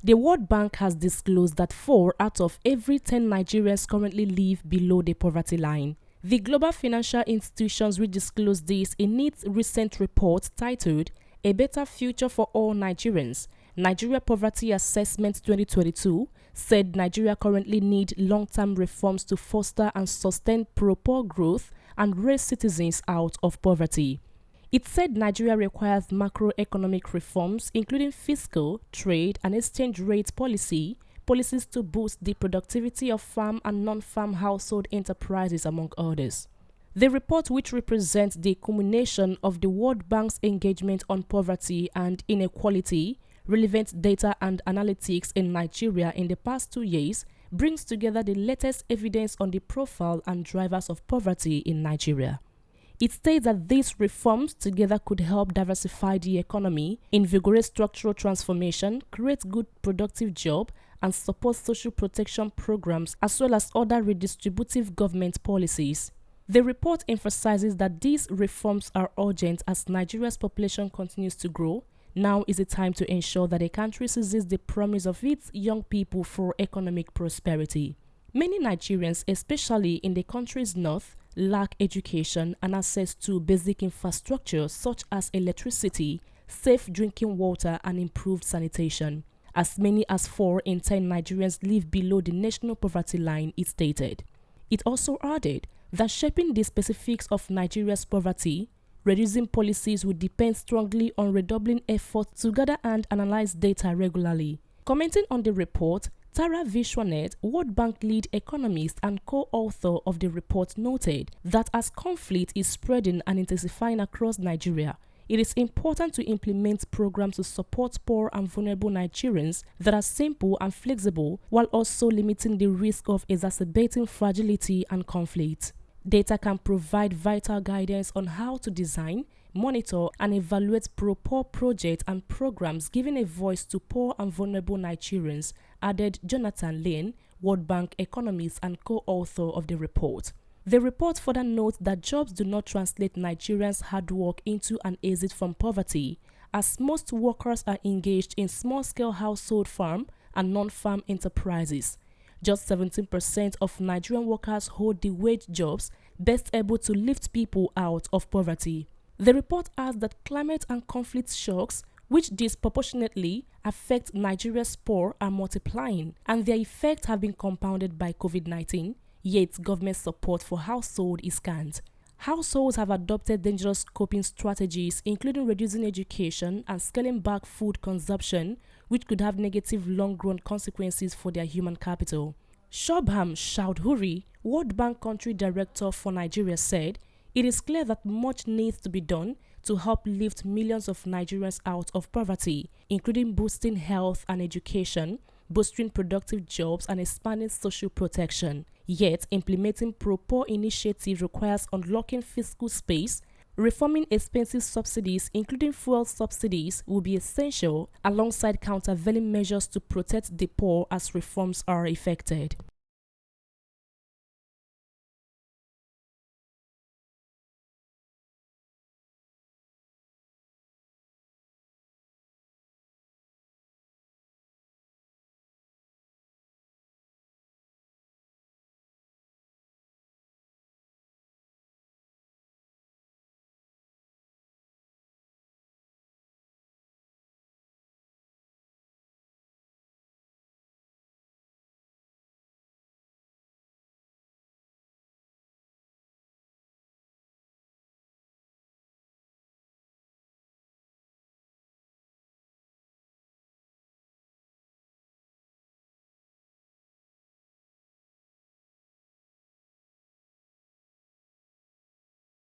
The World Bank has disclosed that 4 out of every 10 Nigerians currently live below the poverty line. The global financial institutions will disclose this in its recent report titled A Better Future for All Nigerians. Nigeria Poverty Assessment 2022 said Nigeria currently needs long-term reforms to foster and sustain pro-poor growth and raise citizens out of poverty. It said Nigeria requires macroeconomic reforms, including fiscal, trade, and exchange rate policies to boost the productivity of farm and non-farm household enterprises, among others. The report, which represents the culmination of the World Bank's engagement on poverty and inequality, relevant data and analytics in Nigeria in the past 2 years, brings together the latest evidence on the profile and drivers of poverty in Nigeria. It states that these reforms together could help diversify the economy, invigorate structural transformation, create good productive jobs, and support social protection programs as well as other redistributive government policies. The report emphasizes that these reforms are urgent as Nigeria's population continues to grow. Now is the time to ensure that the country seizes the promise of its young people for economic prosperity. Many Nigerians, especially in the country's north, lack education and access to basic infrastructure such as electricity, safe drinking water, and improved sanitation. As many as 4 in 10 Nigerians live below the national poverty line, it stated. It also added that shaping the specifics of Nigeria's poverty, reducing policies will depend strongly on redoubling efforts to gather and analyze data regularly. Commenting on the report, Tara Vishwanet, World Bank lead economist and co-author of the report, noted that as conflict is spreading and intensifying across Nigeria, it is important to implement programs to support poor and vulnerable Nigerians that are simple and flexible while also limiting the risk of exacerbating fragility and conflict. Data can provide vital guidance on how to design, monitor, and evaluate pro-poor projects and programs, giving a voice to poor and vulnerable Nigerians, added Jonathan Lane, World Bank economist and co-author of the report. The report further notes that jobs do not translate Nigerians' hard work into an exit from poverty, as most workers are engaged in small-scale household farm and non-farm enterprises. Just 17% of Nigerian workers hold the wage jobs best able to lift people out of poverty. The report adds that climate and conflict shocks, which disproportionately affect Nigeria's poor, are multiplying, and their effects have been compounded by COVID-19, yet government support for households is scant. Households have adopted dangerous coping strategies, including reducing education and scaling back food consumption, which could have negative long-run consequences for their human capital. Shobham Chowdhury, World Bank Country Director for Nigeria, said, "It is clear that much needs to be done to help lift millions of Nigerians out of poverty, including boosting health and education, boosting productive jobs, and expanding social protection. Yet, implementing pro-poor initiatives requires unlocking fiscal space. Reforming expensive subsidies, including fuel subsidies, will be essential alongside countervailing measures to protect the poor as reforms are effected."